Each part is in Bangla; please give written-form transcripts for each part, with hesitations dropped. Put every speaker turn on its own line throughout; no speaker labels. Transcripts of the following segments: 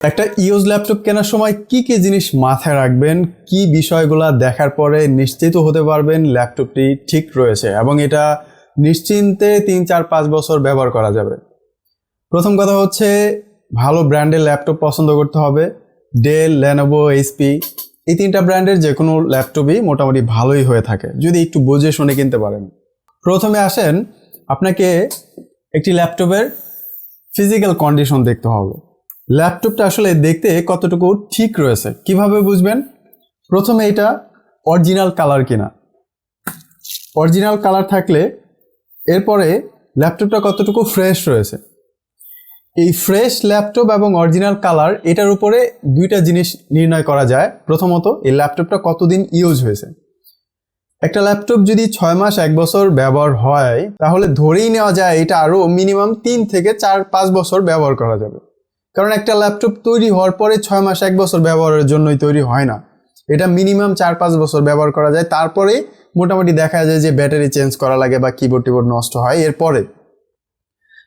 একটা ইউজ ল্যাপটপ কেনার সময় কি কি জিনিস মাথায় রাখবেন, কি বিষয়গুলো দেখার পরে নিশ্চিত হতে পারবেন ল্যাপটপটি ঠিক রয়েছে এবং এটা নিশ্চিন্তে 3, 4, 5 বছর ব্যবহার করা যাবে। প্রথম কথা হচ্ছে ভালো ব্র্যান্ডের ল্যাপটপ পছন্দ করতে হবে। ডেল, লেনোভো, এইচপি এই তিনটা ব্র্যান্ডের যে কোনো ল্যাপটপই মোটামুটি ভালোই হয়ে থাকে যদি একটু বুঝে শুনে কিনতে পারেন। প্রথমে আসেন, আপনাকে একটি ল্যাপটপের ফিজিক্যাল কন্ডিশন দেখতে হবে। ল্যাপটপটা আসলে দেখতে কতটুকু ঠিক রয়েছে কিভাবে বুঝবেন? প্রথমে এটা অরিজিনাল কালার কিনা। অরিজিনাল কালার থাকলে এরপরে ল্যাপটপটা কতটুকু ফ্রেশ রয়েছে। এই ফ্রেশ ল্যাপটপ এবং অরিজিনাল কালার এটার উপরে দুইটা জিনিস নির্ণয় করা যায়। প্রথমত এই ল্যাপটপটা কতদিন ইউজ হয়েছে। একটা ল্যাপটপ যদি 6 মাস 1 বছর ব্যবহার হয় তাহলে ধরেই নেওয়া যায় এটা আরও মিনিমাম 3 থেকে 4-5 বছর ব্যবহার করা যাবে। কারণ একটা ল্যাপটপ তৈরি হওয়ার পরে 6 মাস 1 বছর ব্যবহারের জন্যই তৈরি হয় না, এটা মিনিমাম 4-5 বছর ব্যবহার করা যায়। তারপরে মোটামুটি দেখা যায় যে ব্যাটারি চেঞ্জ করা লাগে বা কিবোর্ড টিবোর্ড নষ্ট হয় এরপরে।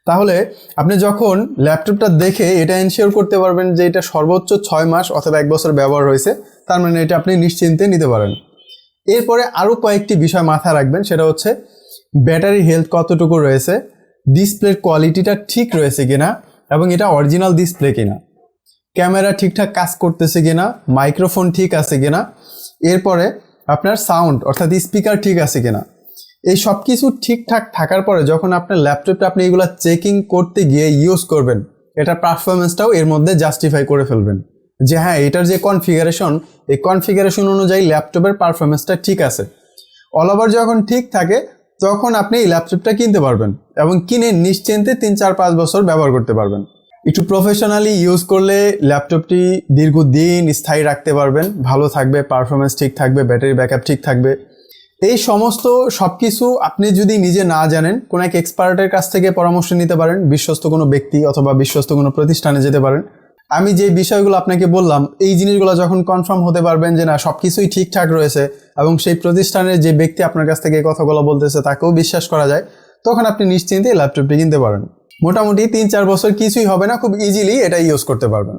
তাহলে আপনি যখন ল্যাপটপটা দেখে এটা এনশিওর করতে পারবেন যে এটা সর্বোচ্চ 6 মাস অথবা 1 বছর ব্যবহার হয়েছে, তার মানে এটা আপনি নিশ্চিন্তে নিতে পারেন। এরপরে আরও কয়েকটি বিষয় মাথায় রাখবেন, সেটা হচ্ছে ব্যাটারি হেলথ কতটুকু রয়েছে, ডিসপ্লের কোয়ালিটিটা ঠিক রয়েছে কিনা এবং এটা অরিজিনাল ডিসপ্লে কিনা, ক্যামেরা ঠিকঠাক কাজ করতেছে কিনা, মাইক্রোফোন ঠিক আছে কিনা, এরপরে আপনার সাউন্ড অর্থাৎ স্পিকার ঠিক আছে কিনা। এই সব কিছু ঠিকঠাক থাকার পরে যখন আপনার ল্যাপটপটা আপনি এগুলো চেকিং করতে গিয়ে ইউজ করবেন, এটার পারফরমেন্সটাও এর মধ্যে জাস্টিফাই করে ফেলবেন যে হ্যাঁ এটার যে কনফিগারেশন, এই কনফিগারেশন অনুযায়ী ল্যাপটপের পারফরমেন্সটা ঠিক আছে। অল ওভার যখন ঠিক থাকে তখন আপনি এই ল্যাপটপটা কিনতে পারবেন এবং কিনে নিশ্চিন্তে 3-4-5 বছর ব্যবহার করতে পারবেন। একটু প্রফেশনালি ইউজ করলে ল্যাপটপটি দীর্ঘদিন স্থায়ী রাখতে পারবেন, ভালো থাকবে, পারফরমেন্স ঠিক থাকবে, ব্যাটারি ব্যাকআপ ঠিক থাকবে। এই সমস্ত সব কিছু আপনি যদি নিজে না জানেন কোনো এক এক্সপার্টের কাছ থেকে পরামর্শ নিতে পারেন, বিশ্বস্ত কোনো ব্যক্তি অথবা বিশ্বস্ত কোনো প্রতিষ্ঠানে যেতে পারেন। আমি যে বিষয়গুলো আপনাকে বললাম এই জিনিসগুলো যখন কনফার্ম হতে পারবেন যে না সব কিছুই ঠিকঠাক রয়েছে এবং সেই প্রতিষ্ঠানের যে ব্যক্তি আপনার কাছ থেকে এই কথাগুলো বলতেছে তাকেও বিশ্বাস করা যায়, তখন আপনি নিশ্চিন্তে ল্যাপটপটি কিনতে পারেন। মোটামুটি 3-4 বছর কিছুই হবে না, খুব ইজিলি এটা ইউজ করতে পারবেন।